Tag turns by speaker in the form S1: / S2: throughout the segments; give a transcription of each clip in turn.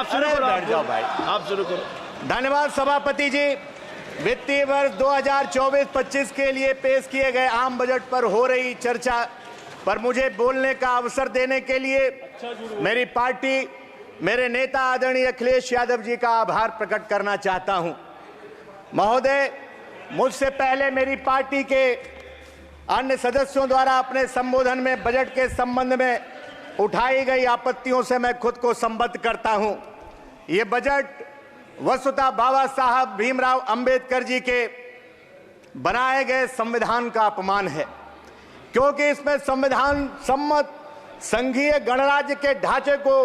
S1: आप शुरू करो,
S2: बैठ जाओ भाई,
S1: आप शुरू करो।
S2: धन्यवाद सभापति जी। वित्तीय वर्ष 2024-25 के लिए पेश किए गए आम बजट पर हो रही चर्चा पर मुझे बोलने का अवसर देने के लिए मेरी पार्टी, मेरे नेता आदरणीय अखिलेश यादव जी का आभार प्रकट करना चाहता हूं। महोदय, मुझसे पहले मेरी पार्टी के अन्य सदस्यों द्वारा अपने संबोधन में बजट के संबंध में उठाई गई आपत्तियों से मैं खुद को संबद्ध करता हूं। ये बजट वस्तुतः बाबा साहब भीमराव अंबेडकर जी के बनाए गए संविधान का अपमान है, क्योंकि इसमें संविधान सम्मत संघीय गणराज्य के ढांचे को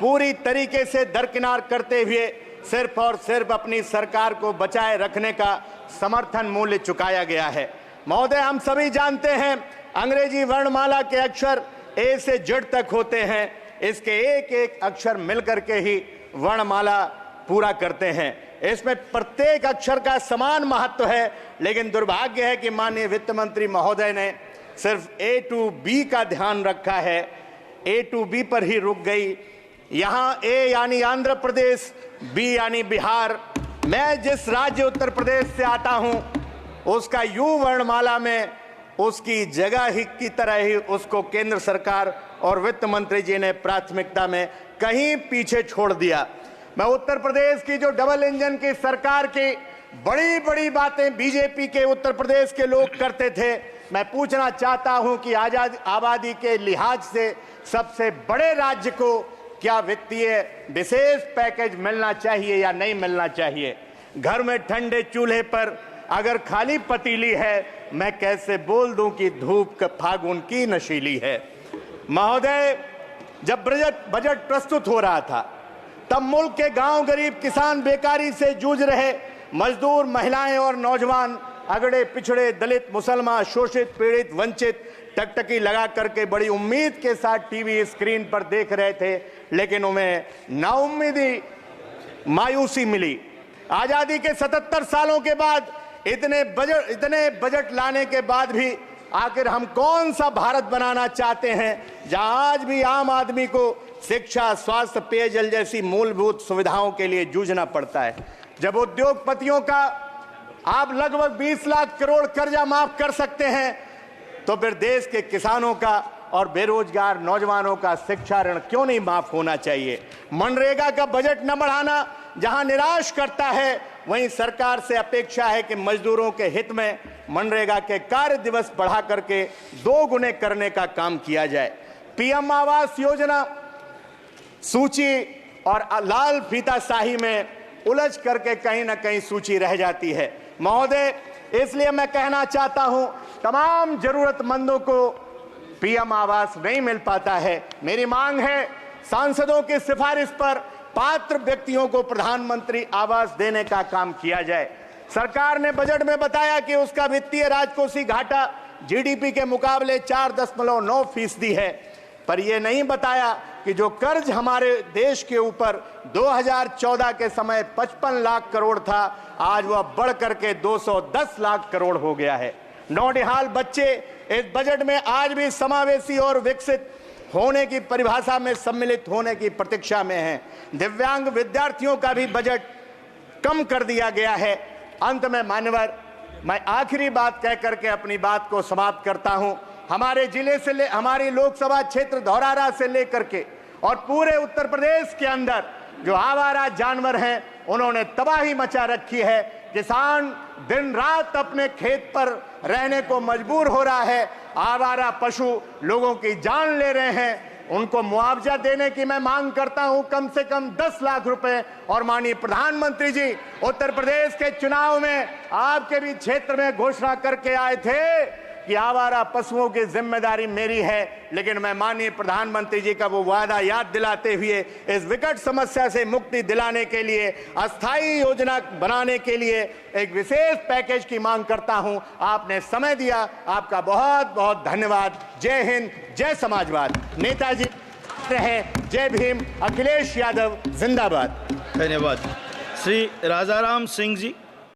S2: पूरी तरीके से दरकिनार करते हुए सिर्फ और सिर्फ अपनी सरकार को बचाए रखने का समर्थन मूल्य चुकाया गया है। महोदय, हम सभी जानते हैं अंग्रेजी वर्णमाला के अक्षर ए से जेड तक होते हैं। इसके एक एक अक्षर मिलकर के ही वर्णमाला पूरा करते हैं। इसमें प्रत्येक अक्षर का समान महत्व है, लेकिन दुर्भाग्य है कि माननीय वित्त मंत्री महोदय ने सिर्फ ए टू बी का ध्यान रखा है, ए टू बी पर ही रुक गई। यहां ए यानी आंध्र प्रदेश, बी यानी बिहार। मैं जिस राज्य उत्तर प्रदेश से आता हूं, उसका यू वर्णमाला में उसकी जगह ही की तरह ही उसको केंद्र सरकार और वित्त मंत्री जी ने प्राथमिकता में कहीं पीछे छोड़ दिया। मैं उत्तर प्रदेश की जो डबल इंजन की सरकार की बड़ी बड़ी बातें बीजेपी के उत्तर प्रदेश के लोग करते थे, मैं पूछना चाहता हूं कि आबादी के लिहाज से सबसे बड़े राज्य को क्या वित्तीय विशेष पैकेज मिलना चाहिए या नहीं मिलना चाहिए? घर में ठंडे चूल्हे पर अगर खाली पतीली है, मैं कैसे बोल दूं कि धूप फागुन की नशीली है? महोदय, जब बजट प्रस्तुत हो रहा था, तब मुल्क के गांव, गरीब किसान, बेकारी से जूझ रहे मजदूर, महिलाएं और नौजवान, अगड़े पिछड़े, दलित, मुसलमान, शोषित, पीड़ित, वंचित टकटकी लगा करके बड़ी उम्मीद के साथ टीवी स्क्रीन पर देख रहे थे, लेकिन उन्हें नाउम्मीदी, मायूसी मिली। आजादी के 77 सालों के बाद इतने बजट लाने के बाद भी आखिर हम कौन सा भारत बनाना चाहते हैं जहां आज भी आम आदमी को शिक्षा, स्वास्थ्य, पेयजल जैसी मूलभूत सुविधाओं के लिए जूझना पड़ता है? जब उद्योगपतियों का आप लगभग 20 लाख करोड़ कर्जा माफ कर सकते हैं, तो फिर देश के किसानों का और बेरोजगार नौजवानों का शिक्षा ऋण क्यों नहीं माफ होना चाहिए? मनरेगा का बजट न बढ़ाना जहां निराश करता है, वहीं सरकार से अपेक्षा है कि मजदूरों के हित में मनरेगा के कार्य दिवस बढ़ा करके 2 गुने करने का काम किया जाए। पीएम आवास योजना सूची और लाल फीता शाही में उलझ करके कहीं ना कहीं सूची रह जाती है। महोदय, इसलिए मैं कहना चाहता हूं, तमाम जरूरतमंदों को पीएम आवास नहीं मिल पाता है। मेरी मांग है सांसदों की सिफारिश पर पात्र व्यक्तियों को प्रधानमंत्री आवास देने का काम किया जाए। सरकार ने बजट में बताया कि उसका वित्तीय राजकोषीय घाटा जीडीपी के मुकाबले 4.9% है, पर यह नहीं बताया कि जो कर्ज हमारे देश के ऊपर 2014 के समय 55 लाख करोड़ था, आज वह बढ़ करके 210 लाख करोड़ हो गया है। नौनिहाल बच्चे इस बजट में आज भी समावेशी और विकसित होने की परिभाषा में सम्मिलित होने की प्रतीक्षा में हैं। दिव्यांग विद्यार्थियों का भी बजट कम कर दिया गया है। अंत में मान्यवर, मैं आखिरी बात कह करके अपनी बात को समाप्त करता हूं। हमारे जिले से हमारी लोकसभा क्षेत्र धौरहरा से लेकर के और पूरे उत्तर प्रदेश के अंदर जो आवारा जानवर हैं, उन्होंने तबाही मचा रखी है। किसान दिन रात अपने खेत पर रहने को मजबूर हो रहा है। आवारा पशु लोगों की जान ले रहे हैं। उनको मुआवजा देने की मैं मांग करता हूं, कम से कम 10 लाख रुपए। और माननीय प्रधानमंत्री जी उत्तर प्रदेश के चुनाव में आपके भी क्षेत्र में घोषणा करके आए थे कि आवारा पशुओं की जिम्मेदारी मेरी है, लेकिन मैं माननीय प्रधानमंत्री जी का वो वादा याद दिलाते हुए इस विकट समस्या से मुक्ति दिलाने के लिए, अस्थायी योजना बनाने के लिए एक विशेष पैकेज की मांग करता हूं। आपने समय दिया, आपका बहुत बहुत धन्यवाद। जय हिंद, जय समाजवाद। नेताजी रहे, जय भीम। अखिलेश यादव जिंदाबाद।
S1: धन्यवाद। श्री राजाराम सिंह जी।